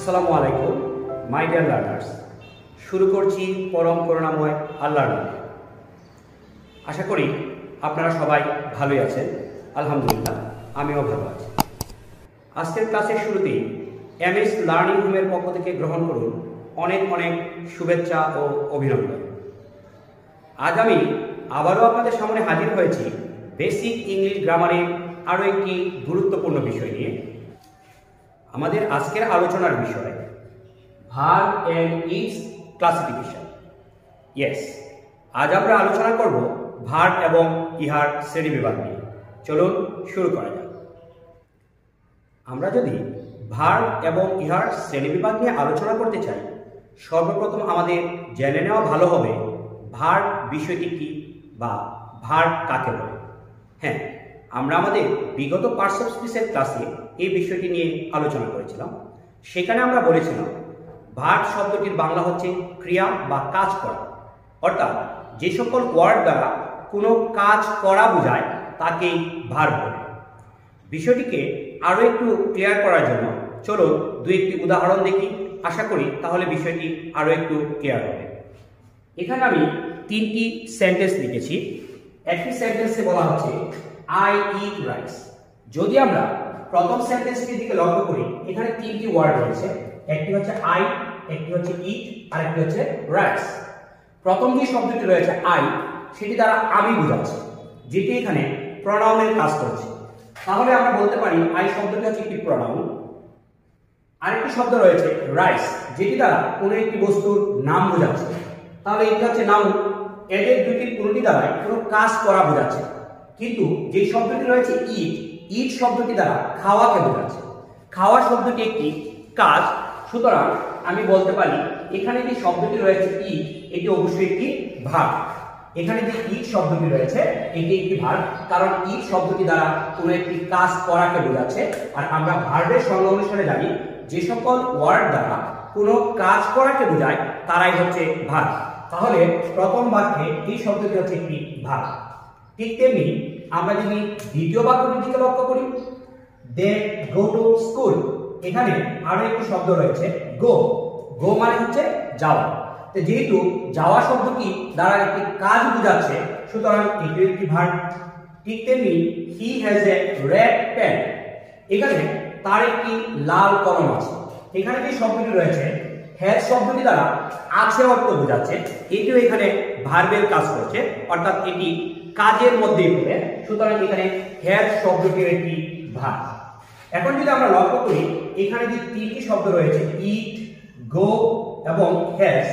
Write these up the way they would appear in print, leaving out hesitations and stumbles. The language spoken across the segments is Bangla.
আসসালামু আলাইকুম মাই ডিয়ার লার্নার্স। শুরু করছি পরম করুণাময় আল্লাহর নামে। আশা করি আপনারা সবাই ভালোই আছেন। আলহামদুলিল্লাহ, আমিও ভালো আছি। আজকের ক্লাসের শুরুতেই এমএস লার্নিং হোমের পক্ষ থেকে গ্রহণ করুন অনেক অনেক শুভেচ্ছা ও অভিনন্দন। আজ আমি আবারও আপনাদের সামনে হাজির হয়েছি বেসিক ইংলিশ গ্রামারের আরও একটি গুরুত্বপূর্ণ বিষয় নিয়ে। আমাদের আজকের আলোচনার বিষয় verb and its classification. Yes, আজ আমরা আলোচনা করব ভার্ব এবং ইহার শ্রেণীবিভাগ নিয়ে। চলুন শুরু করা যাক। আমরা যদি ভার্ব এবং ইহার শ্রেণীবিভাগ নিয়ে আলোচনা করতে চাই, সর্বপ্রথম আমাদের জেনে নেওয়া ভালো হবে ভার্ব বিষয়টি কি বা ভার্ব কাকে বলে। হ্যাঁ, আমরা আমাদের বিগত পার্টস অফ স্পিচের ক্লাসে এই বিষয়টি নিয়ে আলোচনা করেছিলাম। সেখানে আমরা বলেছিলাম ভার্ব শব্দটির বাংলা হচ্ছে ক্রিয়া বা কাজ করা, অর্থাৎ যে সকল ওয়ার্ড দ্বারা কোনো কাজ করা বোঝায় তাকেই ভার্ব বলে। বিষয়টিকে আরও একটু ক্লিয়ার করার জন্য চলুন দু একটি উদাহরণ দেখি। আশা করি তাহলে বিষয়টি আরও একটু ক্লিয়ার হবে। এখানে আমি তিনটি সেন্টেন্স লিখেছি। একটি সেন্টেন্সে বলা হচ্ছে আই ইট রাইস। যদি আমরা প্রথম সেন্টেন্সটির দিকে লক্ষ্য করি, এখানে তিনটি ওয়ার্ড রয়েছে। একটি হচ্ছে আই, একটি হচ্ছে ইট, আর একটি হচ্ছে রাইস। প্রথম যে শব্দটি রয়েছে আই, সেটি দ্বারা আমি বোঝাচ্ছে, যেটি এখানে প্রনাউনের কাজ করছে। তাহলে আমরা বলতে পারি আই শব্দটি হচ্ছে একটি প্রনাউন। আরেকটি শব্দ রয়েছে রাইস, যেটি দ্বারা কোনো একটি বস্তুর নাম বোঝাচ্ছে। তাহলে এটি হচ্ছে নাউন। এদের দুটির কোনটি দ্বারা কোনো কাজ করা বোঝাচ্ছে। কিন্তু যে শব্দটি রয়েছে ইট, ইট শব্দটি দ্বারা খাওয়াকে বোঝাচ্ছে। খাওয়া শব্দটি একটি কাজ, সুতরাং আমি বলতে পারি এখানে যে শব্দটি রয়েছে ইট, এটি অবশ্যই একটি ভার্ব। এখানে যে ইট শব্দটি রয়েছে এটি একটি ভার্ব, কারণ ইট শব্দটি দ্বারা কোনো একটি কাজ করাকে বোঝাচ্ছে। আর আমরা ভার্বের সংজ্ঞা অনুসারে জানি যে সকল ওয়ার্ড দ্বারা কোনো কাজ করাকে বোঝায় তারাই হচ্ছে ভার্ব। তাহলে প্রথম বাক্যে এই শব্দটি হচ্ছে একটি ভার্ব। ঠিক তেমনি আমরা যদি দ্বিতীয় বাক্যটির দিকে লক্ষ্য করি, দে গো টু স্কুল, এখানে আরো একটি শব্দ রয়েছে গো। গো মানে হচ্ছে যাওয়া। তো যেহেতু যাওয়া শব্দটি দ্বারা একটি কাজ বোঝাচ্ছে, সুতরাং এটি একটি ভার্ব। ঠিক তেমনি he has a red pen, এখানে তার একটি লাল কলম আছে। এখানে যে শব্দটি রয়েছে হ্যাজ শব্দটি দ্বারা আছে অর্থ বোঝাচ্ছে, এটিও এখানে ভার্বের কাজ করছে, অর্থাৎ এটি কাজের মধ্যেই পড়ে। সুতরাং এখানে হ্যাজ শব্দটির একটি ভার্ব। এখন যদি আমরা লক্ষ্য করি, এখানে যে তিনটি শব্দ রয়েছে ইট, গো এবং হ্যাজ,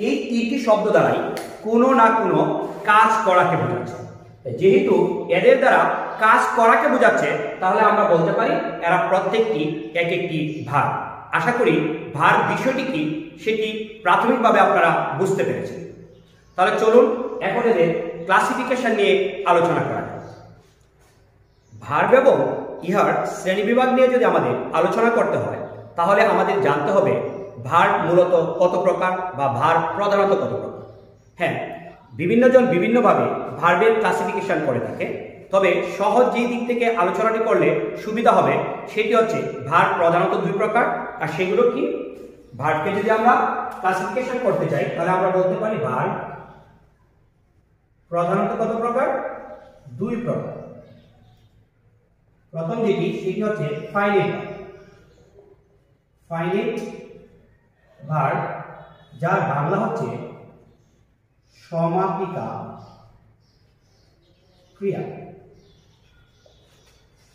এই তিনটি শব্দ দ্বারাই কোনো না কোনো কাজ করাকে বোঝাচ্ছে। যেহেতু এদের দ্বারা কাজ করাকে বোঝাচ্ছে, তাহলে আমরা বলতে পারি এরা প্রত্যেকটি এক একটি ভার্ব। আশা করি ভার্ব বিষয়টি কি সেটি প্রাথমিকভাবে আপনারা বুঝতে পেরেছেন। তাহলে চলুন এখন এদের ক্লাসিফিকেশন নিয়ে আলোচনা করা যাক। ভার্ব এবং ইহার শ্রেণীবিভাগ নিয়ে যদি আমাদের আলোচনা করতে হয়, তাহলে আমাদের জানতে হবে ভার্ব মূলত কত প্রকার বা ভার্ব প্রধানত কত প্রকার। হ্যাঁ, বিভিন্ন জন বিভিন্নভাবে ভার্বের ক্লাসিফিকেশন করে থাকে, তবে সহজ যেই দিক থেকে আলোচনাটি করলে সুবিধা হবে সেটি হচ্ছে ভার্ব প্রধানত দুই প্রকার। আর সেগুলো কি? ভার্বকে যদি আমরা ক্লাসিফিকেশন করতে চাই, তাহলে আমরা বলতে পারি ভার্ব প্রধানত কত প্রকার? দুই প্রকার। প্রথম যেটি সেটি হচ্ছে ফাইনাইট ভার্ব। ফাইনাইট ভার্ব, যার বাংলা হচ্ছে সমাপিকা ক্রিয়া।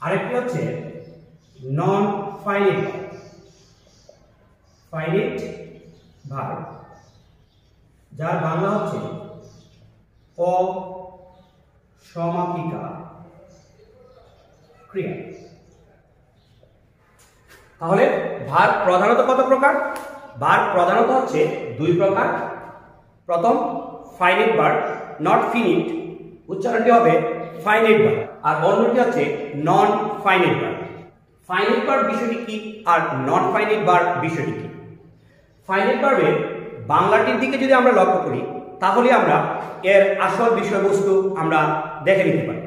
আরেকটি হচ্ছে non finite verb. Finite verb, যার বাংলা হচ্ছে অসমাপিকা ক্রিয়া। তাহলে ভার্ব প্রধানত কত প্রকার? ভার্ব প্রধানত হচ্ছে দুই প্রকার। প্রথম ফাইনাইট ভার্ব, নট ফিনিট, উচ্চারণটি হবে ফাইনাইট ভার্ব। আর অন্যটি হচ্ছে non finite verb. Finite verb বিষয়টি কি আর নট ফাইনাইট ভার্ব বিষয়টি কি? ফাইনাইট ভার্বের বাংলাটির দিকে যদি আমরা লক্ষ্য করি, তাহলে আমরা এর আসল বিষয়বস্তু আমরা দেখে নিতে পারি।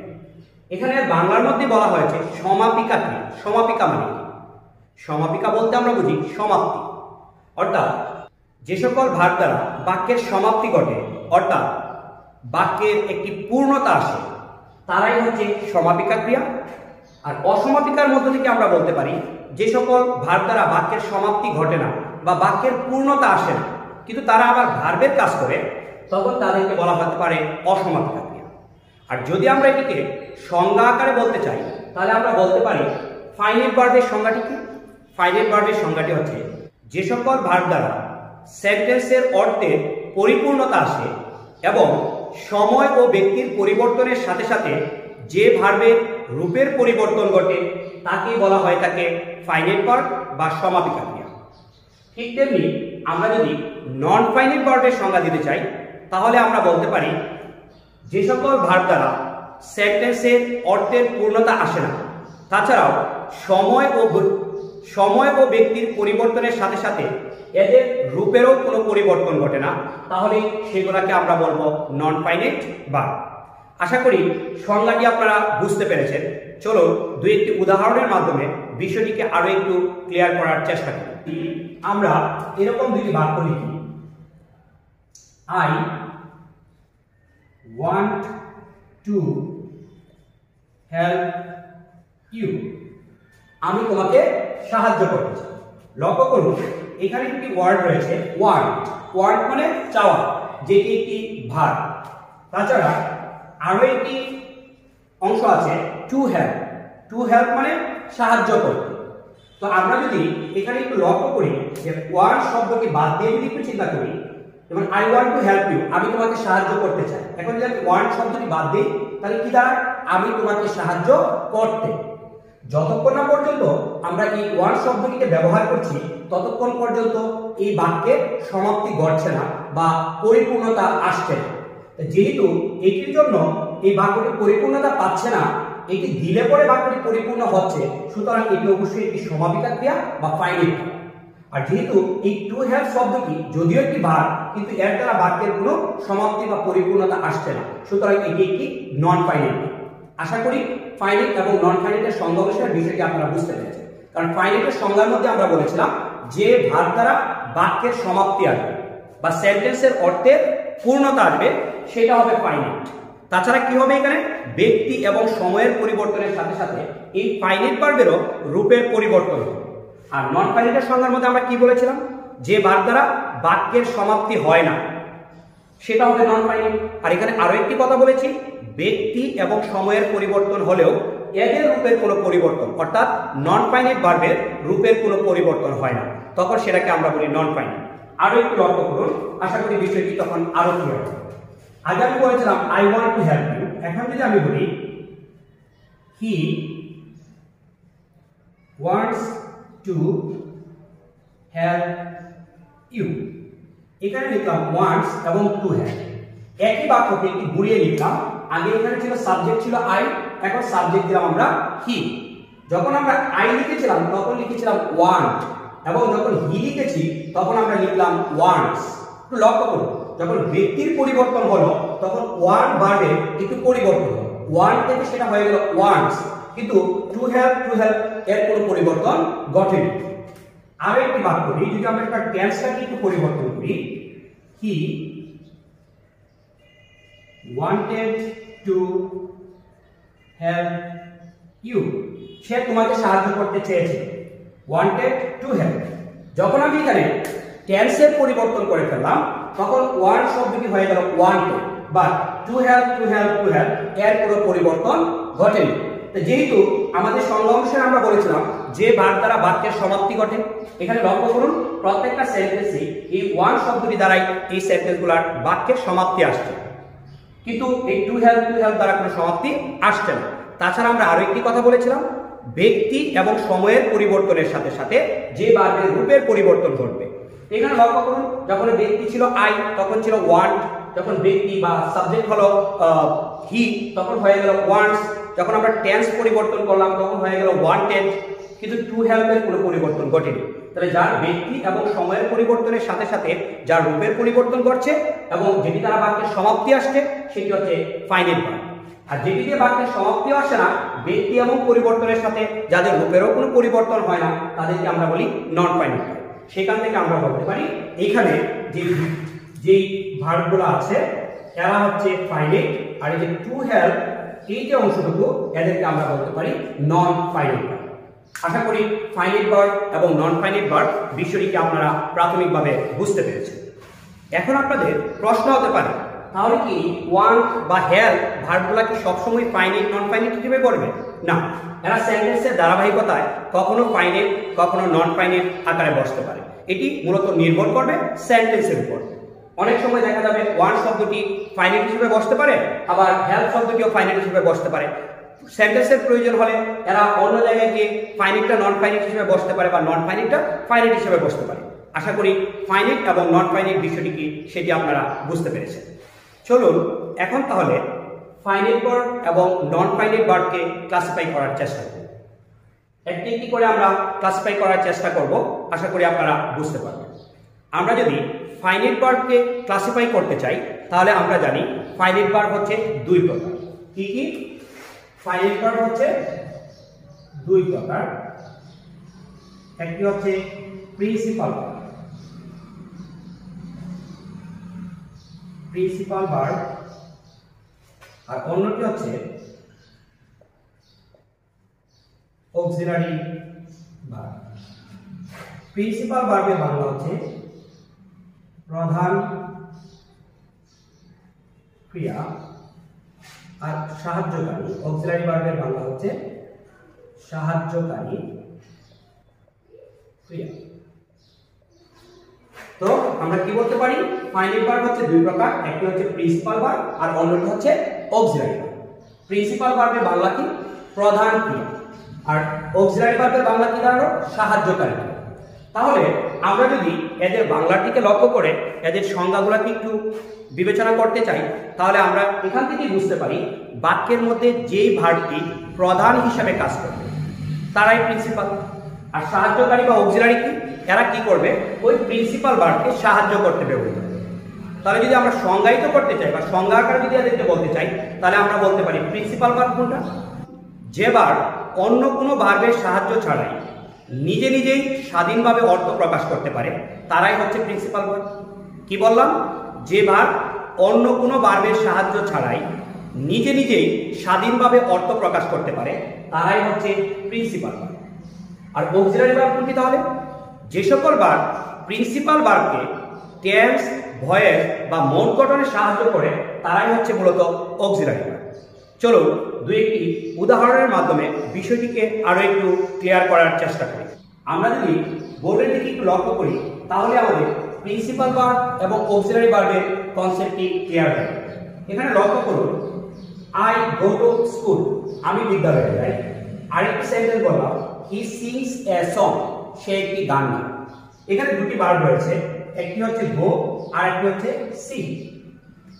এখানে বাংলার মধ্যে বলা হয়েছে সমাপিকা ক্রিয়া। সমাপিকা মানে কি? সমাপিকা বলতে আমরা বুঝি সমাপ্তি। অর্থাৎ যে সকল ভার্ব দ্বারা বাক্যের সমাপ্তি ঘটে, অর্থাৎ বাক্যের একটি পূর্ণতা আসে, তারাই হচ্ছে সমাপিকা ক্রিয়া। আর অসমাপিকার মধ্য থেকে আমরা বলতে পারি যে সকল ভার্ব দ্বারা বাক্যের সমাপ্তি ঘটে না বা বাক্যের পূর্ণতা আসে না, কিন্তু তারা আবার ভার্বের কাজ করে, তখন তাদেরকে বলা হতে পারে অসমাপিকা ক্রিয়া। আর যদি আমরা এটিকে সংজ্ঞা আকারে বলতে চাই, তাহলে আমরা বলতে পারি ফাইনাইট ভার্বের সংজ্ঞাটি কি? ফাইনাইট ভার্বের সংজ্ঞাটি হচ্ছে যে সকল ভার্ব দ্বারা সেন্টেন্সের অর্থের পরিপূর্ণতা আসে এবং সময় ও ব্যক্তির পরিবর্তনের সাথে সাথে যে ভার্বের রূপের পরিবর্তন ঘটে তাকে বলা হয় থাকে ফাইনাইট ভার্ব বা সমাপিকা ক্রিয়া। ঠিক তেমনি আমরা যদি নন ফাইনাইট ভার্বের সংজ্ঞা দিতে চাই, তাহলে আমরা বলতে পারি যে সকল ভার্ব দ্বারা সেন্টেন্সের অর্থের পূর্ণতা আসে না, তাছাড়াও সময় ও ব্যক্তির পরিবর্তনের সাথে সাথে এদের রূপেরও কোনো পরিবর্তন ঘটে না, তাহলে সেগুলোকে আমরা বলবো নন ফাইনাইট ভার্ব। আশা করি সংজ্ঞাটি আপনারা বুঝতে পেরেছেন। চলো দুই একটি উদাহরণের মাধ্যমে বিষয়টিকে আরো একটু ক্লিয়ার করার চেষ্টা করি। আমরা এরকম দুটি বাক্য লিখি, I want to help you. আমি তোমাকে সাহায্য করতে চাই। লক্ষ্য করুন, এখানে একটি ওয়ার্ড রয়েছে ওয়ান্ট। ওয়ান্ট মানে চাওয়া, যেটি একটি ভার্ব। তাছাড়া আরো একটি অংশ আছে টু হেল্প। টু হেল্প মানে সাহায্য করতে। তো আমরা যদি এখানে একটু লক্ষ্য করি যে ওয়ান্ট শব্দকে বাদ দিয়ে যদি একটু চিন্তা করি, যেমন I want to help you, আমি তোমাকে সাহায্য করতে চাই। এখন যদি আমি ওয়ান্ট শব্দটি বাদ দিই, তাহলে কি দাঁড়ায়? আমি তোমাকে সাহায্য করতে। যতক্ষণ না পর্যন্ত আমরা এই ওয়ান্ট শব্দটিকে ব্যবহার করছি, ততক্ষণ পর্যন্ত এই বাক্যের সমাপ্তি ঘটছে না বা পরিপূর্ণতা আসছে না। যেহেতু এটির জন্য এই বাক্যটি পরিপূর্ণতা পাচ্ছে না, এটি দিলে পরে বাক্যটি পরিপূর্ণ হচ্ছে, সুতরাং এটি অবশ্যই একটি সমাপিকা ক্রিয়া বা ফাইনাইট। আর যেহেতু এই টু হেল্প শব্দটি যদিও একটি ভার্ব, কিন্তু এর দ্বারা বাক্যের কোনো সমাপ্তি বা পরিপূর্ণতা আসছে না, সুতরাং এটি একটি নন ফাইনাইট। আশা করি ফাইনাইট এবং নন ফাইনাইটের সংজ্ঞা অনুসারে বিষয়টি আপনারা বুঝতে পেরেছেন। কারণ ফাইনাইটের সংজ্ঞার মধ্যে আমরা বলেছিলাম যে ভার্ব দ্বারা বাক্যের সমাপ্তি আসবে বা সেন্টেন্সের অর্থের পূর্ণতা আসবে, সেটা হবে ফাইনাইট। তাছাড়া কি হবে? এখানে ব্যক্তি এবং সময়ের পরিবর্তনের সাথে সাথে এই ফাইনাইট ভার্বেরও রূপের পরিবর্তন হবে। আর নন ফাইনাইটের সংজ্ঞার মধ্যে আমরা কি বলেছিলাম? যে ভার্ব দ্বারা বাক্যের সমাপ্তি হয় না, সেটা হবে নন ফাইনাইট। আর এখানে আরো একটি কথা বলেছি, ব্যক্তি এবং সময়ের পরিবর্তন হলেও এদের রূপের কোনো পরিবর্তন, অর্থাৎ নন ফাইনাইট ভার্বের রূপের কোনো পরিবর্তন হয় না, তখন সেটাকে আমরা বলি নন ফাইনাইট। আরো একটু লক্ষ্য করুন, আশা করি বিষয়টি তখন আরো ক্লিয়ার হবে। আগে আমি বলেছিলাম I want to help you. এখন যদি আমি বলি he wants to help you, এখানে লিখলাম ওয়ান্টস এবং টু হেল্প। একই বাক্যকে একটু ঘুরিয়ে লিখলাম। আগে এখানে ছিল সাবজেক্ট ছিল আই, এখন সাবজেক্ট দিলাম আমরা হি। যখন আমরা আই লিখেছিলাম তখন লিখেছিলাম ওয়ান্ট, এবং যখন হি লিখেছি তখন আমরা লিখলাম ওয়ান্টস। একটু লক্ষ্য করুন, যখন ব্যক্তির পরিবর্তন হলো তখন ওয়ান ভার্বের একটু পরিবর্তন হলো, ওয়ান্ট থেকে সেটা হয়ে গেল ওয়ান্টস, কিন্তু টু হেল্প এর কোনো পরিবর্তন ঘটেনি। আরো একটি বাক্য দিই, যদি আমরা একটা টেন্সটাকে একটু পরিবর্তন করি, হি wanted to help you, সে তোমাকে সাহায্য করতে চেয়েছে। wanted to help, যখন আমি এখানে টেন্সের পরিবর্তন করে ফেললাম তখন ওয়ান শব্দটি হয়ে গেল wanted, বাট টু হেল্প এর কোনো পরিবর্তন ঘটেনি। তো যেহেতু আমাদের সংজ্ঞা অনুসারে আমরা বলেছিলাম যে ভার্ব দ্বারা বাক্যের সমাপ্তি ঘটে, এখানে লক্ষ্য করুন প্রত্যেকটা সেন্টেন্সে এই ওয়ান শব্দটি দ্বারাই এই সেন্টেন্সগুলোর বাক্যের সমাপ্তি আসছে, কিন্তু এই টু হেল্প দ্বারা কোনো সমাপ্তি আসছে না। তাছাড়া আমরা আরো একটি কথা বলেছিলাম, ব্যক্তি এবং সময়ের পরিবর্তনের সাথে সাথে যে ভার্বের রূপের পরিবর্তন ঘটবে। এখানে লক্ষ্য করুন, যখন ব্যক্তি ছিল আই তখন ছিল ওয়ান্ট, যখন ব্যক্তি বা সাবজেক্ট হলো হি তখন হয়ে গেল ওয়ান্টস, যখন আমরা টেন্স পরিবর্তন করলাম তখন হয়ে গেল ওয়ান্টেড, কিন্তু টু হেল্পের কোনো পরিবর্তন ঘটেনি। তাহলে যার ব্যক্তি এবং সময়ের পরিবর্তনের সাথে সাথে যার রূপের পরিবর্তন ঘটছে এবং যেটি দ্বারা বাক্যের সমাপ্তি আসছে সেটি হচ্ছে ফাইনাইট ভার্ব। আর যেটি দিয়ে বাক্যের সমাপ্তিও আসে না, ব্যক্তি এবং পরিবর্তনের সাথে যাদের রূপেরও কোনো পরিবর্তন হয় না, তাদেরকে আমরা বলি নন ফাইনাইট ভার্ব। সেখান থেকে আমরা বলতে পারি এখানে যেই ভার্বগুলো আছে এরা হচ্ছে ফাইনাইট, আর এই যে টু হেল্প এই যে অংশটুকু এদেরকে আমরা বলতে পারি নন ফাইনাইট ভার্ব। আশা করি ফাইনাইট ভার্ব এবং নন ফাইনাইট ভার্ব বিষয়টিকে আপনারা প্রাথমিকভাবে বুঝতে পেরেছেন। এখন আপনাদের প্রশ্ন হতে পারে, তাহলে কি ওয়ান্ট বা হেল্প ভার্বগুলো কি সবসময় ফাইনাইট নন ফাইনাইট হিসেবে পড়বে? না, এরা সেন্টেন্সের ধারাবাহিকতায় কখনো ফাইনাইট কখনো নন ফাইনাইট আকারে বসতে পারে। এটি মূলত নির্ভর করবে সেন্টেন্সের উপর। অনেক সময় দেখা যাবে ওয়ান্ট শব্দটি ফাইনাইট হিসেবে বসতে পারে, আবার হেল্প শব্দটিও ফাইনাইট হিসেবে বসতে পারে। সেন্টেন্সের প্রয়োজন হলে এরা অন্য জায়গায় গিয়ে ফাইনাইটটা নন ফাইনাইট হিসেবে বসতে পারে বা নন ফাইনাইটটা ফাইনাইট হিসেবে বসতে পারে। আশা করি ফাইনাইট এবং নন ফাইনাইট বিষয়টি কি সেটি আপনারা বুঝতে পেরেছেন। চলুন এখন তাহলে ফাইনাইট ভার্ব এবং নন ফাইনাইট ভার্বকে ক্লাসিফাই করার চেষ্টা করব। একটি একটি করে আমরা ক্লাসিফাই করার চেষ্টা করব, আশা করি আপনারা বুঝতে পারবেন। আমরা যদি ফাইনাইট ভার্বকে ক্লাসিফাই করতে চাই তাহলে আমরা জানি ফাইনাইট ভার্ব হচ্ছে দুই প্রকার। কি কি? ফাইনাইট ভার্ব হচ্ছে দুই প্রকার। একটি হচ্ছে প্রিন্সিপাল ভার্ব, প্রিন্সিপাল ভার্ব, আর অন্যটি হচ্ছে অক্সিলারি ভার্ব। প্রিন্সিপাল ভার্বের বাংলা হচ্ছে প্রধান ক্রিয়া, আর সাহায্যকারী। অক্সিলারি ভার্বের বাংলা হচ্ছে সাহায্যকারী ক্রিয়া। তো আমরা কি বলতে পারি? ফাইনাইট ভার্ব হচ্ছে দুই প্রকার, একটি হচ্ছে প্রিন্সিপাল ভার্ব আর অন্যটি হচ্ছে অক্সিলারি ভার্ব। প্রিন্সিপাল ভার্বের বাংলা কি? প্রধান ক্রিয়া, আর অক্সিলারি ভার্বের বাংলা কি দাঁড়ালো? সাহায্যকারী ক্রিয়া। তাহলে আমরা যদি এদের বাংলাটিকে লক্ষ্য করে এদের সংজ্ঞাগুলোকে একটু বিবেচনা করতে চাই তাহলে আমরা এখান থেকেই বুঝতে পারি বাক্যের মধ্যে যেই ভার্বটি প্রধান হিসাবে কাজ করবে তারাই প্রিন্সিপাল, আর সাহায্যকারী বা অক্সিলারি কি? এরা কি করবে? ওই প্রিন্সিপাল ভার্বকে সাহায্য করতে ব্যবহৃত হবে। তাহলে যদি আমরা সংজ্ঞায়িত করতে চাই বা সংজ্ঞা আকারে যদি এদেরকে বলতে চাই তাহলে আমরা বলতে পারি প্রিন্সিপাল ভার্ব কোনটা? যে ভার্ব অন্য কোনো ভার্বের সাহায্য ছাড়াই নিজে নিজেই স্বাধীনভাবে অর্থ প্রকাশ করতে পারে তারাই হচ্ছে প্রিন্সিপাল ভার্ব। কি বললাম? যে ভার্ব অন্য কোনো ভার্বের সাহায্য ছাড়াই নিজে নিজেই স্বাধীনভাবে অর্থ প্রকাশ করতে পারে তারাই হচ্ছে প্রিন্সিপাল ভার্ব। আর অক্সিলারি ভার্ব কোনটি তাহলে? যে সকল ভার্ব প্রিন্সিপাল ভার্বকে টেন্স, ভয়েস বা মোড গঠনে সাহায্য করে তারাই হচ্ছে মূলত অক্সিলারি ভার্ব। চলো দুই একটি উদাহরণের মাধ্যমে বিষয়টিকে আরো একটু ক্লিয়ার করার চেষ্টা করি। আমরা যদি বোর্ডের দিকে একটু লক্ষ্য করি তাহলে আমাদের প্রিন্সিপাল ভার্ব এবং অক্সিলারি ভার্বের কনসেপ্টটি ক্লিয়ার হবে। এখানে লক্ষ্য করুন, আই গো টু স্কুল, আমি বিদ্যালয়ে যাই। আরেকটি সেন্টেন্স বললাম, হি সিংস এ সং, সে একটি গান গায়। এখানে দুটি ভার্ব রয়েছে, একটি হচ্ছে গো আর একটি হচ্ছে সিং।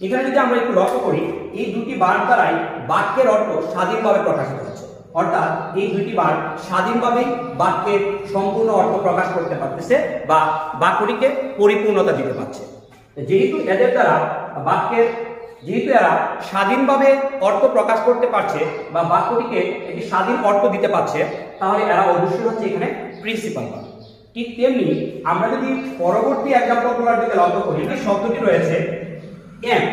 এখানে যদি আমরা একটু লক্ষ্য করি এই দুটি ভার্ব দ্বারাই বাক্যের অর্থ স্বাধীনভাবে প্রকাশিত হচ্ছে, অর্থাৎ এই দুটি ভার্ব স্বাধীনভাবেই বাক্যের সম্পূর্ণ অর্থ প্রকাশ করতে পারতেছে বা বাক্যটিকে পরিপূর্ণতা দিতে পারছে। যেহেতু এদের দ্বারা যেহেতু এরা স্বাধীনভাবে অর্থ প্রকাশ করতে পারছে বা বাক্যটিকে একটি স্বাধীন অর্থ দিতে পারছে তাহলে এরা অবশ্যই হচ্ছে এখানে প্রিন্সিপাল ভার্ব। ঠিক তেমনি আমরা যদি পরবর্তী এক্সাম্পলগুলোর দিকে লক্ষ্য করি, এই শব্দটি রয়েছে এম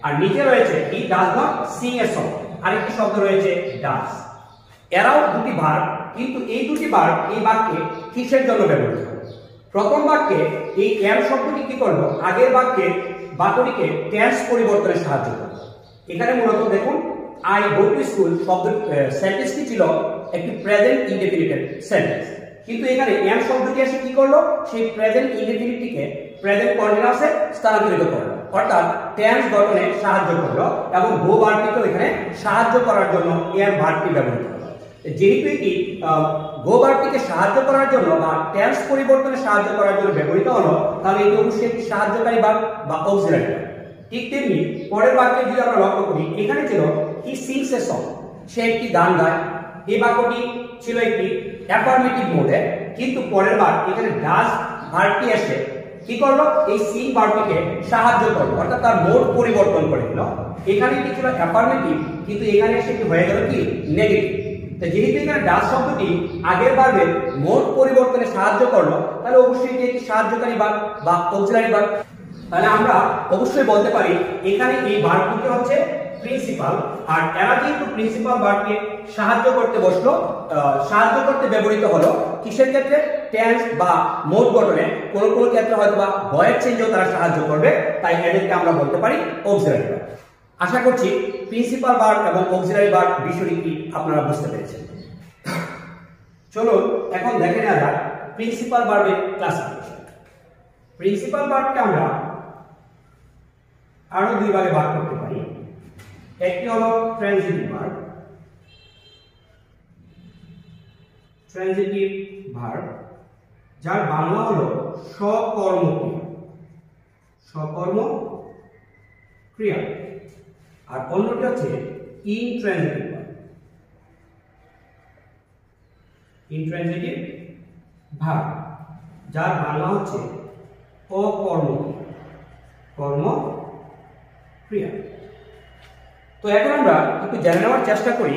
আর নিচে রয়েছে he does not sing a song, আরেকটি শব্দ রয়েছে ডাজ। এরাও দুটি ভার্ব, কিন্তু এই দুটি ভার্ব এই বাক্যে কিসের জন্য ব্যবহৃত হবে? প্রথম বাক্যে এই এম শব্দটি কি করলো? আগের বাক্যটিকে টেন্স পরিবর্তনে সাহায্য করলো। এখানে মূলত দেখুন আই গো টু স্কুল শব্দ সেন্টেন্সটি ছিল একটি প্রেজেন্ট ইনডেফিনিট সেন্টেন্স, কিন্তু এখানে এম শব্দটি এসে কি করলো? সেই প্রেজেন্ট ইনডেফিনিটটিকে প্রেজেন্ট কন্টিনিউয়াসে স্থানান্তরিত করলো, অর্থাৎ টেন্স গঠনে সাহায্য করলো এবং গো ভার্বটিকে এখানে সাহায্য করার জন্য এম ভার্বটি ব্যবহৃত হলো। যেহেতু এটি গো ভার্বটিকে সাহায্য করার জন্য বা টেন্স পরিবর্তনে সাহায্য করার জন্য ব্যবহৃত হলো তাহলে এটি অবশ্যই একটি সাহায্যকারী ভার্ব বা অক্সিলারি ভার্ব। ঠিক তেমনি পরের বাক্যে যদি আমরা লক্ষ্য করি, এখানে ছিল হি সিংস এ সং, সে একটি গান গায়। এই বাক্যটি ছিল একটি অ্যাফার্মেটিভ মোডে, কিন্তু পরের বার এখানে ডাজ ভার্বটি এসে কি করলো? এই সিং ভার্বটিকে সাহায্য করলো, অর্থাৎ তার মোড পরিবর্তন করে দিল। এখানে কি ছিল অ্যাফার্মেটিভ, কিন্তু এখানে এসে কি হয়ে গেল? কি নেগেটিভ। তো যেহেতু এখানে ডাজ শব্দটি আগের ভার্বের মোড পরিবর্তনে সাহায্য করলো, তাহলে অবশ্যই এটি একটি সাহায্যকারী ভার্ব বা অক্সিলারি ভার্ব। তাহলে আমরা অবশ্যই বলতে পারি এখানে এই ভার্বটি হচ্ছে প্রিন্সিপাল, আর এরা যেহেতু প্রিন্সিপাল ভার্বকে সাহায্য করতে বসলো, সাহায্য করতে ব্যবহৃত হলো কিসের ক্ষেত্রে? টেন্স বা মোড গঠনে, কোনো কোনো ক্ষেত্রে হয়তো বা ভয়েস চেঞ্জও তারা সাহায্য করবে, তাই এদেরকে আমরা বলতে পারি অক্সিলারি ভার্ব। আশা করছি প্রিন্সিপাল ভার্ব এবং অক্সিলারি ভার্ব বিষয়টি কি আপনারা বুঝতে পেরেছেন। চলুন এখন দেখে নেওয়া যাক প্রিন্সিপাল ভার্বের ক্লাসিফিকেশন। প্রিন্সিপাল ভার্বকে আমরা আরো দুই ভাগে ভাগ করতে পারি। একটি হলো ট্রানজিটিভ ভার্ব, ট্রানজিটিভ ভার্ব যার বাংলা হলো সকর্মক্রিয়া, সকর্মক্রিয়া, আর অন্যটি হচ্ছে ইনট্রানজিটিভ ভার্ব, ইনট্রানজিটিভ ভার্ব যার বাংলা হচ্ছে অকর্মক্রিয়া, কর্মক্রিয়া। তো এখন আমরা একটু জেনে নেওয়ার চেষ্টা করি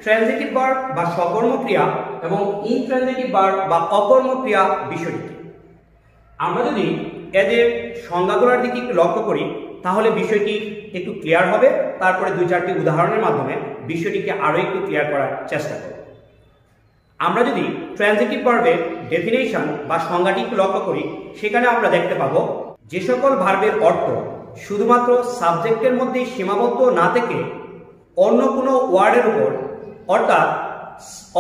ট্রানজিটিভ ভার্ব বা সকর্মক্রিয়া এবং ইনট্রানজিটিভ ভার্ব বা অকর্মক্রিয়া বিষয়টি। আমরা যদি এদের সংজ্ঞাগুলোর দিকে একটু লক্ষ্য করি তাহলে বিষয়টি একটু ক্লিয়ার হবে। তারপরে দুই চারটি উদাহরণের মাধ্যমে বিষয়টিকে আরো একটু ক্লিয়ার করার চেষ্টা করব। আমরা যদি ট্রানজিটিভ ভার্বের ডেফিনেশন বা সংজ্ঞাটি একটু লক্ষ্য করি, সেখানে আমরা দেখতে পাবো যে সকল ভার্বের অর্থ শুধুমাত্র সাবজেক্টের মধ্যেই সীমাবদ্ধ না থেকে অন্য কোনো ওয়ার্ডের উপর অর্থাৎ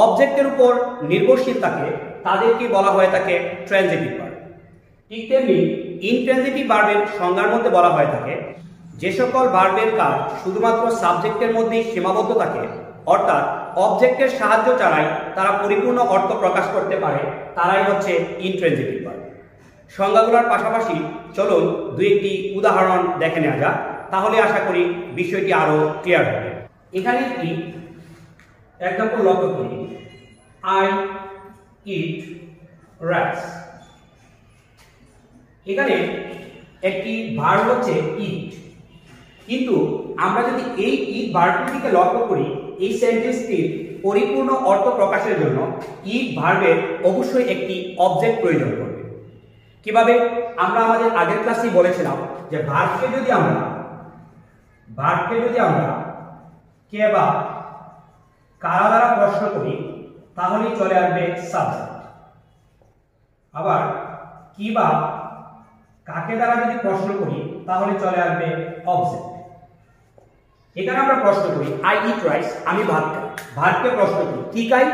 অবজেক্টের উপর নির্ভরশীল থাকে তাদেরকে বলা হয়ে থাকে ট্রানজিটিভ ভার্ব। ঠিক তেমনি ইনট্রানজিটিভ ভার্বের সংজ্ঞার মধ্যে বলা হয়ে থাকে যে সকল ভার্বের কাজ শুধুমাত্র সাবজেক্টের মধ্যেই সীমাবদ্ধ থাকে অর্থাৎ অবজেক্টের সাহায্য ছাড়াই তারা পরিপূর্ণ অর্থ প্রকাশ করতে পারে, তারাই হচ্ছে ইনট্রানজিটিভ ভার্ব। সংজ্ঞাগুলোর পাশাপাশি চলুন দুই একটি উদাহরণ দেখে নেওয়া যাক, তাহলে আশা করি বিষয়টি আরো ক্লিয়ার হবে। এখানে একটি এক্সাম্পল লক্ষ্য করি, আই ইট রাইস। এখানে একটি ভার্ব হচ্ছে ইট, কিন্তু আমরা যদি এই ইট ভার্বটিকে লক্ষ্য করি এই সেন্টেন্সটির পরিপূর্ণ অর্থ প্রকাশের জন্য ইট ভার্বের অবশ্যই একটি অবজেক্ট প্রয়োজন করবে। কিভাবে? আমরা আমাদের আগের ক্লাসেই বলেছিলাম যে ভার্বকে যদি আমরা কে বা কারা দ্বারা প্রশ্ন করি তাহলেই চলে আসবে সাবজেক্ট, আবার কি বা কাকে দ্বারা যদি প্রশ্ন করি তাহলে চলে আসবে অবজেক্ট। এখানে আমরা প্রশ্ন করি আই ইট রাইস, আমি ভাত খাই, ভাতকে প্রশ্ন করি কি খাই?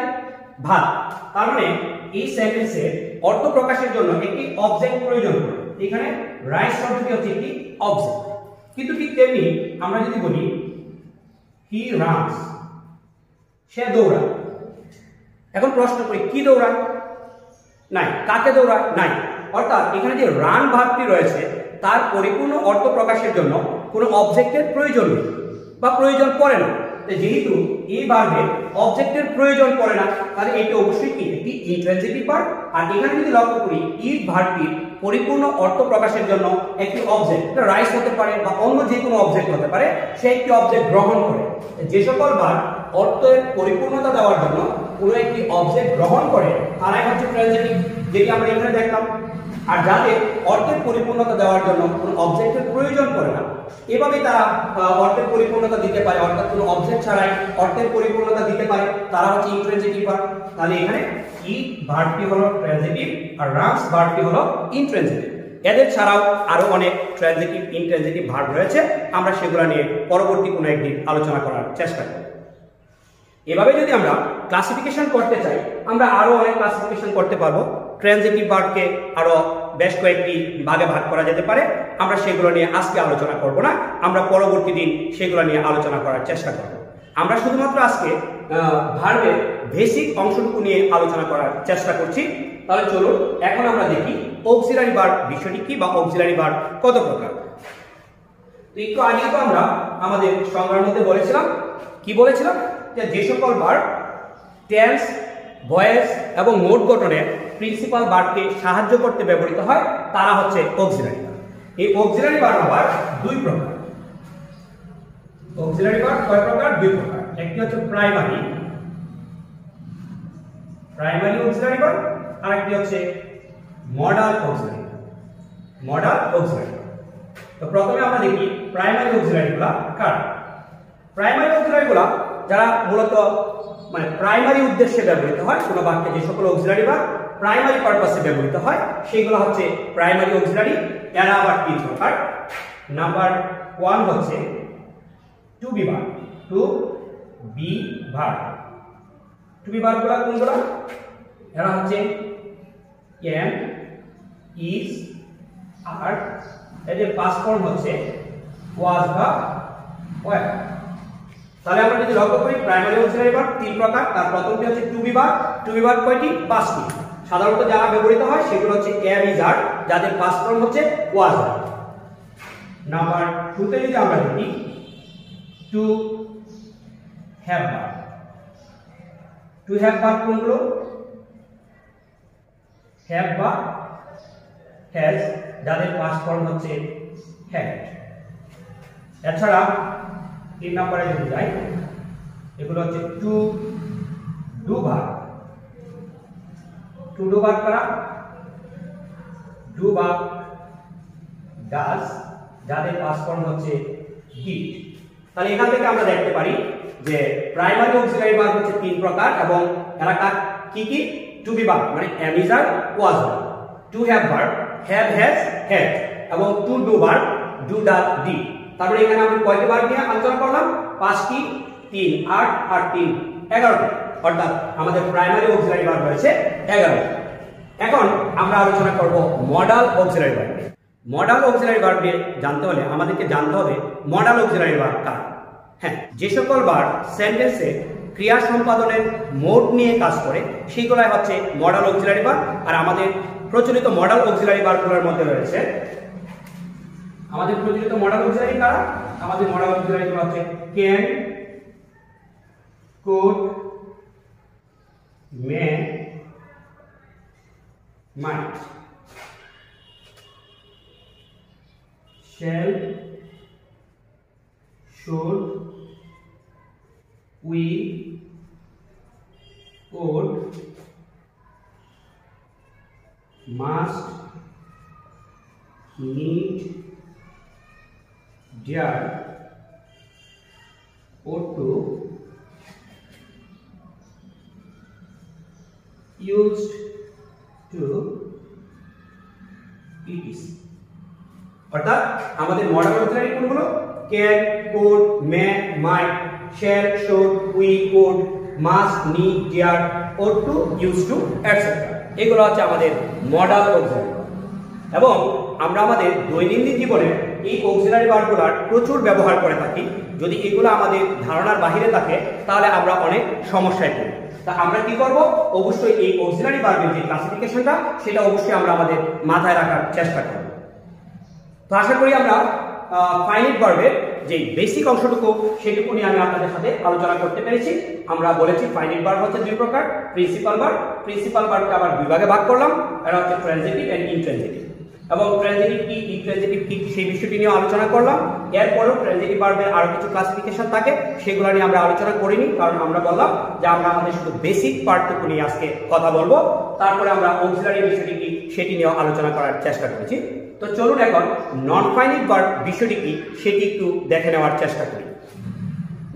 ভাত। তার মানে এই সেন্টেন্সের অর্থ প্রকাশের জন্য একটি অবজেক্ট প্রয়োজন পড়ে। এখানে রাইস শব্দটি হচ্ছে একটি অবজেক্ট। কিন্তু ঠিক তেমনি আমরা যদি বলি হি রানস, সে দৌড়ায়, এখন প্রশ্ন করি কি দৌড়ায়? নাই। কাকে দৌড়ায়? নাই। অর্থাৎ এখানে যে রান ভার্বটি রয়েছে তার পরিপূর্ণ অর্থ প্রকাশের জন্য কোনো অবজেক্টের প্রয়োজন নেই বা প্রয়োজন পড়ে না। যেহেতু এই ভার্বের অবজেক্টের প্রয়োজন পড়ে না তাহলে এটি অবশ্যই কি একটি ইনট্রানজিটিভ ভার্ব। আর এখানে যদি লক্ষ্য করি ইট ভার্বটির পরিপূর্ণ অর্থ প্রকাশের জন্য একটি অবজেক্ট, রাইস হতে পারে বা অন্য যে কোনো অবজেক্ট হতে পারে, সে একটি অবজেক্ট গ্রহণ করে। যে সকল ভার্ব অর্থের পরিপূর্ণতা দেওয়ার জন্য কোনো একটি অবজেক্ট গ্রহণ করে তারাই হচ্ছে ট্রানজিটিভ, যেটি আমরা এখানে দেখলাম। আর যাদের অর্থের পরিপূর্ণতা দেওয়ার জন্য কোনো অবজেক্টের প্রয়োজন পড়ে না, এভাবে তারা অর্থের পরিপূর্ণতা দিতে পারে, অর্থাৎ কোনো অবজেক্ট ছাড়াই অর্থের পরিপূর্ণতা দিতে পারে, তারা হচ্ছে ইনট্রানজিটিভ ভার্ব। তাহলে এখানে ইট ভার্বটি হলো ট্রানজিটিভ আর রানস ভার্বটি হলো ইনট্রানজিটিভ। এদের ছাড়াও আরো অনেক ট্রানজিটিভ ইনট্রানজিটিভ ভার্ব রয়েছে, আমরা সেগুলো নিয়ে পরবর্তী কোনো একদিন আলোচনা করার চেষ্টা করব। এভাবে যদি আমরা ক্লাসিফিকেশন করতে চাই আমরা আরো অনেক ক্লাসিফিকেশন করতে পারবো। ট্রানজিটিভ ভার্বকে আরো বেশ কয়েকটি ভাগে ভাগ করা যেতে পারে, আমরা সেগুলো নিয়ে আজকে আলোচনা করব না, আমরা পরবর্তী দিন সেগুলো নিয়ে আলোচনা করার চেষ্টা করব। আমরা শুধুমাত্র আজকে ভার্বের বেসিক অংশটুকু নিয়ে আলোচনা করার চেষ্টা করছি। তাহলে চলুন এখন আমরা দেখি অক্সিলারি ভার্ব বিষয়টি কি বা অক্সিলারি ভার্ব কত প্রকার। তো একটু আগে তো আমরা আমাদের সংজ্ঞার মধ্যে বলেছিলাম, কি বলেছিলাম? যে সকল ভার্ব টেন্স, ভয়েস এবং মোড গঠনে প্রিন্সিপাল ভার্বকে সাহায্য করতে ব্যবহৃত হয় তারা হচ্ছে অক্সিলারি ভার্ব। এই অক্সিলারি ভার্ব আবার দুই প্রকার। অক্সিলারি ভার্ব কয় প্রকার? দুই প্রকার। একটি হচ্ছে প্রাইমারি প্রাইমারি অক্সিলারি ভার্ব, আর একটি হচ্ছে মডাল অক্সিলারি। Modal auxiliary. তো প্রথমে আমরা দেখি প্রাইমারি অক্সিলারিগুলো কারা। প্রাইমারি অক্সিলারিগুলো যারা মূলত মানে প্রাইমারি উদ্দেশ্যে ব্যবহৃত হয়, কোনো বাক্যে যে সকল অক্সিলারি ভার্ব প্রাইমারি পারপাসে ব্যবহৃত হয় সেগুলো হচ্ছে প্রাইমারি অক্সিলারি। এরা আবার তিন প্রকার। নাম্বার 1 হচ্ছে to be verb. To be verb. To be ভার্বগুলো কোনগুলো? এরা হচ্ছে ক্যান, ইজ, আর এদের পাস্ট ফর্ম হচ্ছে ওয়াজ বা ওয়ার। তাহলে আমরা যদি লক্ষ্য করি প্রাইমারি অক্সিলারি ভার্ব তিন প্রকার। তার প্রথমটি হচ্ছে to be verb. To be verb কয়টি? 5টি। সাধারণত যারা ব্যবহৃত হয় সেগুলো হচ্ছে এম, ইজ, আর, যাদের পাস্ট ফর্ম হচ্ছে ওয়াজ। নাম্বার 2 তে যদি আমরা দেখি two have verb. To have verb কোনগুলো? হ্যাভ বা হ্যাজ, যাদের পাস্ট ফর্ম হচ্ছে হ্যাড। এছাড়া 3 নম্বরে যদি যাই, এগুলো হচ্ছে two do verb. Two do verb কারা? ডু বা ডাজ, যাদের পাস্ট ফর্ম হচ্ছে ডিড। তাহলে এখান থেকে আমরা দেখতে পারি যে প্রাইমারি অক্সিলারি ভার্ব হচ্ছে 3 প্রকার এবং এরা কি কি? টু বি ভার্ব মানে am, is, are, was verb. To have verb have, has, had, এবং to do verb do, does, did. তারপরে এখানে আমি কয়টি ভার্ব নিয়ে আলোচনা করলাম? 5টি। 3 8 আর 3 11টি। অর্থাৎ আমাদের প্রাইমারি অক্সিলারি ভার্ব রয়েছে 11টি। এখন আমরা আলোচনা করব modal auxiliary verb. Modal auxiliary verb জানতে হলে আমাদেরকে জানতে হবে মডাল অক্সিলারি ভার্ব কারা। হ্যাঁ, যে সকল ভার্ব সেন্টেন্সে ক্রিয়া সম্পাদনের মোড নিয়ে কাজ করে সেগুলাই হচ্ছে মডাল অক্সিলারি ভার্ব। আর আমাদের প্রচলিত মডাল অক্সিলারি ভার্বগুলোর মধ্যে রয়েছে আমাদের প্রচলিত মডাল অক্সিলারি কারা? আমাদের মডাল অক্সিলারিগুলো হচ্ছে can, could, may, might, shall, should, will, would, must, need, dare, ought to, used to, etc. অর্থাৎ আমাদের মডাল অক্সিলারি কোনগুলো? Can, could, may, might, shall, should, will, would, must, need, dare, ought to, used to, etcetera. এগুলো হচ্ছে আমাদের মডাল অক্সিলারি। এবং আমরা আমাদের দৈনন্দিন জীবনে এই অক্সিলারি ভার্বগুলোর প্রচুর ব্যবহার করে থাকি। যদি এগুলো আমাদের ধারণার বাহিরে থাকে তাহলে আমরা অনেক সমস্যায় পড়ি। তা আমরা কি করব? অবশ্যই এই অক্সিলারি ভার্বের যে ক্লাসিফিকেশনটা সেটা অবশ্যই আমরা আমাদের মাথায় রাখার চেষ্টা করব। তো আশা করি আমরা ফাইনাইট ভার্বের যে বেসিক অংশটুকু সেটুকু নিয়ে আমি আপনাদের সাথে আলোচনা করতে পেরেছি। আমরা বলেছি ফাইনাইট ভার্ব হচ্ছে 2 প্রকার। প্রিন্সিপাল ভার্ব, প্রিন্সিপাল ভার্বকে আবার 2 ভাগে ভাগ করলাম। এরা হচ্ছে ট্রানজিটিভ এন্ড ইনট্রানজিটিভ। এবং ট্রানজিটিভ কি, ইনট্রানজিটিভ কি সেই বিষয়টি নিয়ে আলোচনা করলাম। এরপরও ট্রানজিটিভ ভার্বের আরো কিছু ক্লাসিফিকেশন থাকে, সেগুলো নিয়ে আমরা আলোচনা করিনি, কারণ আমরা বললাম যে আমরা আমাদের শুধু বেসিক পার্টটুকু নিয়ে আজকে কথা বলবো। তারপরে আমরা অক্সিলারি বিষয়টি কি সেটি নিয়ে আলোচনা করার চেষ্টা করেছি। তো চলুন এখন নন ফাইনাইট ভার্ব বিষয়টি কি সেটি একটু দেখে নেওয়ার চেষ্টা করি।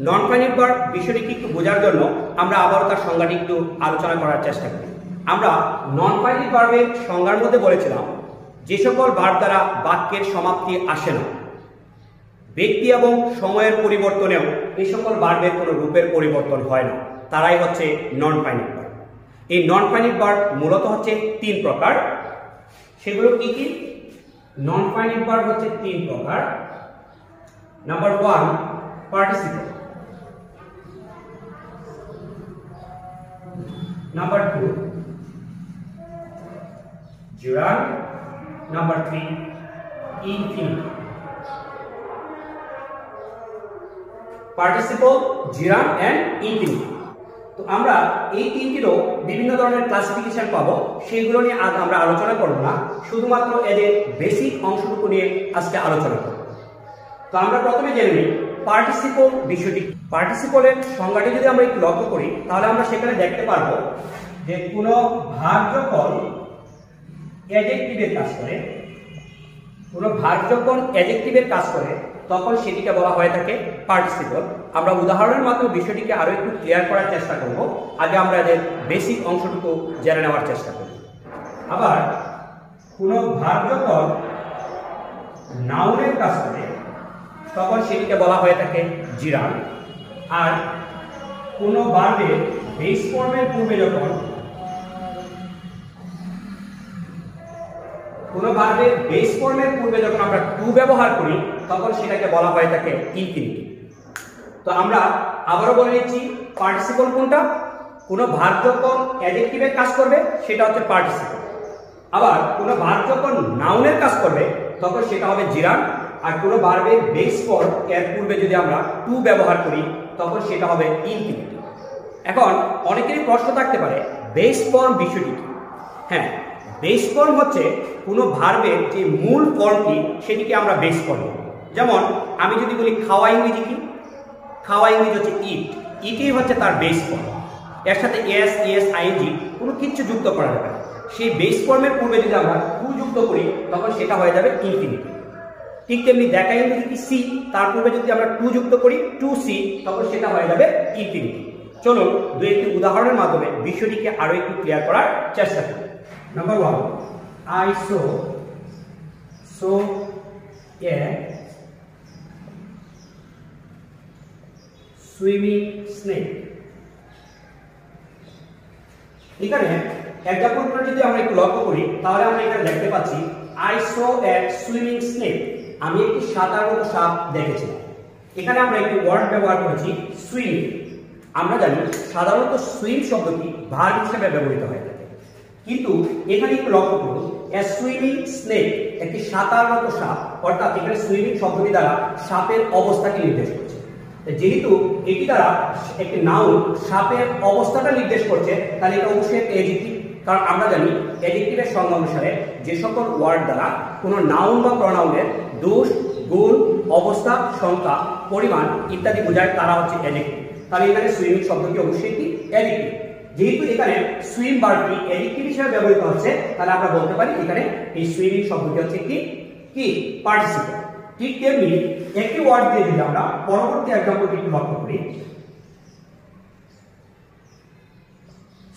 নন ফাইনাইট ভার্ব বিষয়টি কি একটু বোঝার জন্য আমরা আবারও তার সংজ্ঞাটি একটু আলোচনা করার চেষ্টা করি। আমরা নন ফাইনাইট ভার্বের সংজ্ঞার মধ্যে বলেছিলাম যে সকল ভার্ব দ্বারা বাক্যের সমাপ্তি আসে না, ব্যক্তি এবং সময়ের পরিবর্তনেও এই সকল ভার্বের কোনো রূপের পরিবর্তন হয় না, তারাই হচ্ছে নন ফাইনাইট ভার্ব। এই নন ফাইনাইট ভার্ব মূলত হচ্ছে 3 প্রকার। সেগুলো কি কি? নন ফাইনাইট ভার্ব হচ্ছে 3 প্রকার। Number 1 participle, number 2 gerund, number 3 infinitive। Participle, gerund and infinitive। তো আমরা এই তিনটিরও বিভিন্ন ধরনের ক্লাসিফিকেশন পাবো, সেগুলো নিয়ে আজ আমরা আলোচনা করব না, শুধুমাত্র এদের বেসিক অংশটুকু নিয়ে আজকে আলোচনা করব। তো আমরা প্রথমে জেনে নিই পার্টিসিপল বিষয়টি। পার্টিসিপলের সংজ্ঞাটি যদি আমরা একটু লক্ষ্য করি তাহলে আমরা সেখানে দেখতে পারবো যে কোনো ভার যখন অ্যাডজেক্টিভের কাজ করে, কোনো ভার যখন অ্যাডজেক্টিভের কাজ করে তখন সেটিকে বলা হয়ে থাকে পার্টিসিপল। আমরা উদাহরণের মাধ্যমে বিষয়টিকে আরো একটু ক্লিয়ার করার চেষ্টা করব। আগে আমরা এদের বেসিক অংশটুকু জেনে নেওয়ার চেষ্টা করি। আবার কোনো ভার যখন নাউনের কাজ করে তখন সেটিকে বলা হয়ে থাকে জিরান। আর কোনো ভার্বের বেস ফর্মের পূর্বে যখন আমরা টু ব্যবহার করি তখন সেটাকে বলা হয়ে থাকে ইনফিনিটিভ। তো আমরা আবারও বলে নিচ্ছি, পার্টিসিপল কোনটা? কোনো ভার্ব যখন অ্যাডজেক্টিভের কাজ করবে সেটা হচ্ছে পার্টিসিপল। আবার কোনো ভার্ব যখন নাউনের কাজ করবে তখন সেটা হবে জিরান। আর কোনো ভার্বের বেস ফর্ম এর পূর্বে যদি আমরা টু ব্যবহার করি তখন সেটা হবে ইনফিনিটিভ। এখন অনেকেরই প্রশ্ন থাকতে পারে, বেস ফর্ম বিষয়টি কি? হ্যাঁ, বেস ফর্ম হচ্ছে কোনো ভার্বের যে মূল ফর্মটি সেটিকে আমরা বেস ফর্ম বলি। যেমন আমি যদি বলি খাওয়া, ইংরেজি কি? খাওয়া ইংরেজি হচ্ছে ইট। ইটই হচ্ছে তার বেস ফর্ম। এর সাথে এস, এস, আইএনজি কোনো কিছু যুক্ত করা যাবে না। সেই বেস ফর্মের পূর্বে যদি আমরা টু যুক্ত করি তখন সেটা হয়ে যাবে ইনফিনিটিভ। ঠিক তেমনি দেখা ইংরেজি কি সি, তার পূর্বে যদি আমরা টু যুক্ত করি টু সি তখন সেটা হয়ে যাবে ইনফিনিটিভ। চলুন দু একটি উদাহরণের মাধ্যমে বিষয়টিকে আরো একটু ক্লিয়ার করার চেষ্টা করি। Number 1, I saw a swimming snake। এখানে এক্সাম্পলটা যদি আমরা একটু লক্ষ্য করি তাহলে আমরা এখানে দেখতে পাচ্ছি I saw a swimming snake। আমি একটি সাঁতার মতো সাপ দেখেছিলাম। এখানে আমরা একটি ওয়ার্ড ব্যবহার করেছি সুইম। আমরা জানি সাধারণত সুইম শব্দটি ভার্ব হিসেবে ব্যবহৃত হয় থাকে, কিন্তু এখানে একটু লক্ষ্য করুন, এ সুইমিং স্নেক, একটি সাঁতার মতো সাপ, অর্থাৎ এখানে সুইমিং শব্দটি দ্বারা সাপের অবস্থাকে নির্দেশ করছে। যেহেতু এটি দ্বারা একটি নাউন সাপের অবস্থাটা নির্দেশ করছে তাহলে এটা অবশ্যই একটা অ্যাডজেক্টিভ। কারণ আমরা জানি অ্যাডজেক্টিভের সংজ্ঞা অনুসারে যে সকল ওয়ার্ড দ্বারা কোনো নাউন বা প্রনাউনের দোষ, গুণ, অবস্থা, সংখ্যা, পরিমাণ ইত্যাদি বোঝায় তারা হচ্ছে অ্যাডজেক্টিভ। তাহলে এখানে সুইমিং শব্দটি অবশ্যই একটি অ্যাডজেক্টিভ। যেহেতু এখানে সুইম ভার্বটি অ্যাডজেক্টিভ হিসেবে ব্যবহৃত হচ্ছে তাহলে আমরা বলতে পারি এখানে এই সুইমিং শব্দটি হচ্ছে কি পার্টিসিপল। ঠিক তেমনি একটি ওয়ার্ড দিয়ে যদি আমরা পরবর্তী এক্সাম্পলটি একটু লক্ষ্য করি,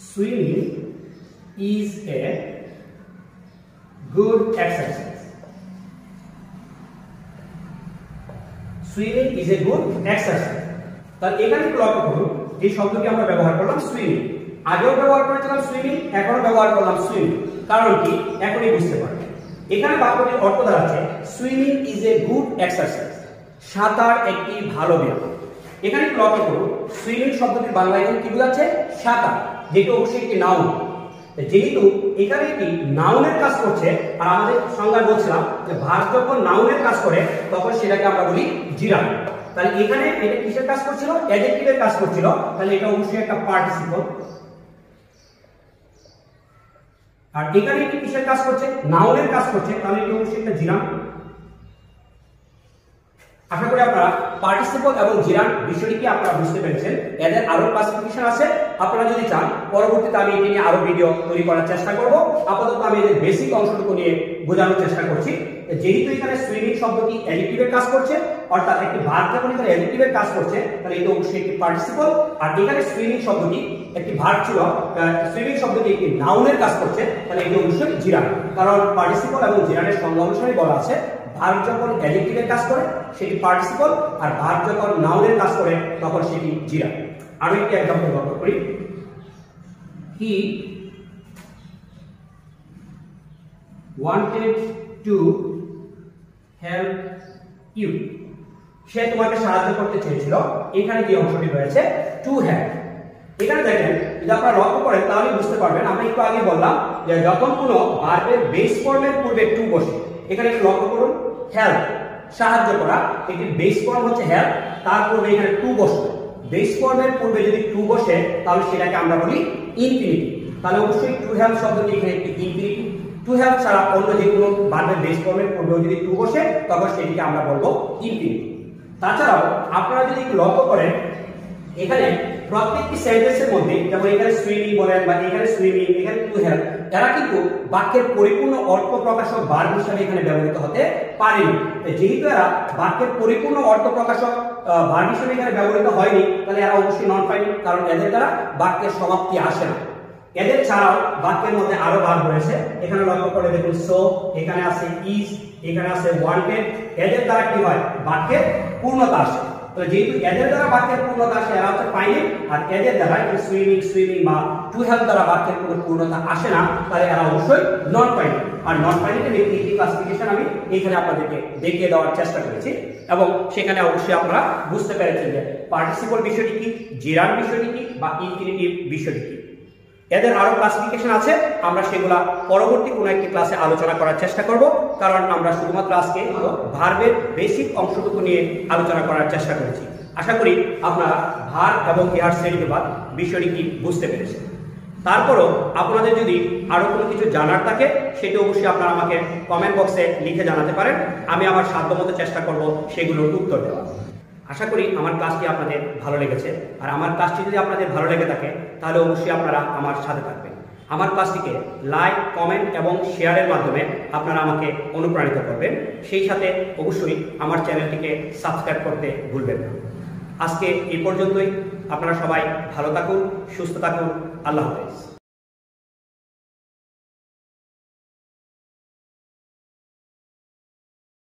swimming is a good exercise. Swimming is a good exercise. তাহলে এখানে একটু লক্ষ্য করুন, এই শব্দটি আমরা ব্যবহার করলাম সুইমিং। আগেও ব্যবহার করেছিলাম সুইমিং, এখনো ব্যবহার করলাম সুইমিং। কারণ কি? এখনই বুঝতে পারবেন। এখানে বাক্যটির অর্থ দাঁড়াচ্ছে swimming is a good exercise. সাঁতার একটি ভালো ব্যায়াম। এখানে একটু লক্ষ্য করুন, সুইমিং শব্দটির বাংলা এখানে কি বোঝাচ্ছে? সাঁতার, যেটি অবশ্যই একটি নাউন। যেহেতু এখানে একটি নাউনের কাজ করছে, আর আমাদের সংজ্ঞায় বলছিলাম যে ভার্ব যখন নাউনের কাজ করে তখন সেটাকে আমরা বলি জিরান। তাহলে এখানে এটা কিসের কাজ করছিল? অ্যাডজেক্টিভের কাজ করছিল। তাহলে এটা অবশ্যই একটা পার্টিসিপল। আর এখানে কি কিসের কাজ করছে? নাউনের কাজ করছে। তাহলে এটা অবশ্যই একটা জিরান। আশা করি আপনারা পার্টিসিপল এবং জিরান বিষয়টিকে আপনারা বুঝতে পেরেছেন। এদের আরো ক্লাসিফিকেশন আছে, আপনারা যদি চান পরবর্তীতে আমি এটি নিয়ে আরো ভিডিও তৈরি করার চেষ্টা করব। আপাতত আমি এদের বেসিক অংশটুকু নিয়ে বোঝানোর চেষ্টা করছি। যেহেতু এখানে সুইমিং শব্দটি অ্যাডজেক্টিভের কাজ করছে, অর্থাৎ একটি ভার্ব যখন এখানে অ্যাডজেক্টিভের কাজ করছে তাহলে এটা অবশ্যই একটি পার্টিসিপল। আর এখানে সুইমিং শব্দটি একটি ভার্ব ছিল, সুইমিং শব্দটি একটি নাউনের কাজ করছে, তাহলে এটা অবশ্যই জিরান। কারণ পার্টিসিপল এবং জিরানের সংজ্ঞা অনুসারে বলা আছে ভার্ব যখন অ্যাডজেক্টিভের কাজ করে সেটি পার্টিসিপল, আর ভার্ব যখন নাউনের কাজ করে তখন সেটি জিরান। আরো একটি এক্সাম্পল লক্ষ্য করি, হি wanted to help you। সে তোমাকে সাহায্য করতে চেয়েছিল। এখানে যে অংশটি রয়েছে টু হেল্প। এখানে দেখেন যদি আপনারা লক্ষ্য করেন তাহলে বুঝতে পারবেন, আমরা একটু আগে বললাম যে যখন কোনো ভার্বের বেস ফর্মের পূর্বে টু বসে, এখানে একটু লক্ষ্য করুন, হেল্প সাহায্য করা, একটি বেস ফর্ম হচ্ছে হেল্প, তার পূর্বে এখানে টু বসবে। বেস ফর্মের পূর্বে যদি টু বসে তাহলে সেটাকে আমরা বলি ইনফিনিটিভ। তাহলে অবশ্যই টু হেল্প শব্দটি এখানে একটি ইনফিনিটিভ। টু হেল্প ছাড়া অন্য যে কোনো ভার্বের বেস ফর্মের পূর্বে যদি টু বসে তখন সেটিকে আমরা বলবো ইনফিনিটিভ। তাছাড়াও আপনারা যদি একটু লক্ষ্য করেন এখানে প্রত্যেকটি সেন্টেন্সের মধ্যে, যেমন এখানে সুইমিং বলেন বা এখানে সুইমিং, এখানে টু হেল্প, এরা কিন্তু বাক্যের পরিপূর্ণ অর্থ প্রকাশক ভার্ব হিসেবে এখানে ব্যবহৃত হতে পারেনি। যেহেতু এরা বাক্যের পরিপূর্ণ অর্থ প্রকাশক ভার্ব হিসেবে এখানে ব্যবহৃত হয়নি, তাহলে এরা অবশ্যই নন ফাইনাল, কারণ এদের দ্বারা বাক্যের সমাপ্তি আসে না। এদের ছাড়াও বাক্যের মধ্যে আরো ভার্ব রয়েছে, এখানে লক্ষ্য করে দেখুন সো, এখানে আছে ইজ, এখানে আছে ওয়ান্টেড। এদের দ্বারা কি হয়? বাক্যের পূর্ণতা আসে। তো যেহেতু এদের দ্বারা বাক্যের পূর্ণতা আসে, এরা হচ্ছে ফাইনাল, আর এদের দ্বারা সুইমিং, সুইমিং বা টু হেল্প দ্বারা বাক্যের কোনো পূর্ণতা আসে না, তাহলে এরা অবশ্যই নন ফাইনাল। আর নন ফাইনালের এই তিনটি ক্লাসিফিকেশন আমি এখানে আপনাদেরকে দেখিয়ে দেওয়ার চেষ্টা করেছি, এবং সেখানে অবশ্যই আপনারা বুঝতে পেরেছেন যে পার্টিসিপল বিষয়টি কি, জিরান বিষয়টি কি, বা ইনফিনিটিভ বিষয়টি কি। এদের আরো ক্লাসিফিকেশন আছে, আমরা সেগুলা পরবর্তী কোনো একটি ক্লাসে আলোচনা করার চেষ্টা করব, কারণ আমরা শুধুমাত্র আজকে ভার্বের বেসিক অংশটুকু নিয়ে আলোচনা করার চেষ্টা করেছি। আশা করি আপনারা ভার্ব এবং ইহার শ্রেণীবিভাগ বিষয়টি কি বুঝতে পেরেছেন। তারপরও আপনাদের যদি আরো কোনো কিছু জানার থাকে, সেটা অবশ্যই আপনারা আমাকে কমেন্ট বক্সে লিখে জানাতে পারেন, আমি আমার সাধ্যমতো চেষ্টা করব সেগুলোর উত্তর দেওয়ার। আশা করি আমার ক্লাসটি আপনাদের ভালো লেগেছে, আর আমার ক্লাসটি যদি আপনাদের ভালো লেগে থাকে তাহলে অবশ্যই আপনারা আমার সাথে থাকবেন। আমার ক্লাসটিকে লাইক, কমেন্ট এবং শেয়ারের মাধ্যমে আপনারা আমাকে অনুপ্রাণিত করবেন। সেই সাথে অবশ্যই আমার চ্যানেলটিকে সাবস্ক্রাইব করতে ভুলবেন না। আজকে এই পর্যন্তই। আপনারা সবাই ভালো থাকুন, সুস্থ থাকুন। আল্লাহ হাফেজ।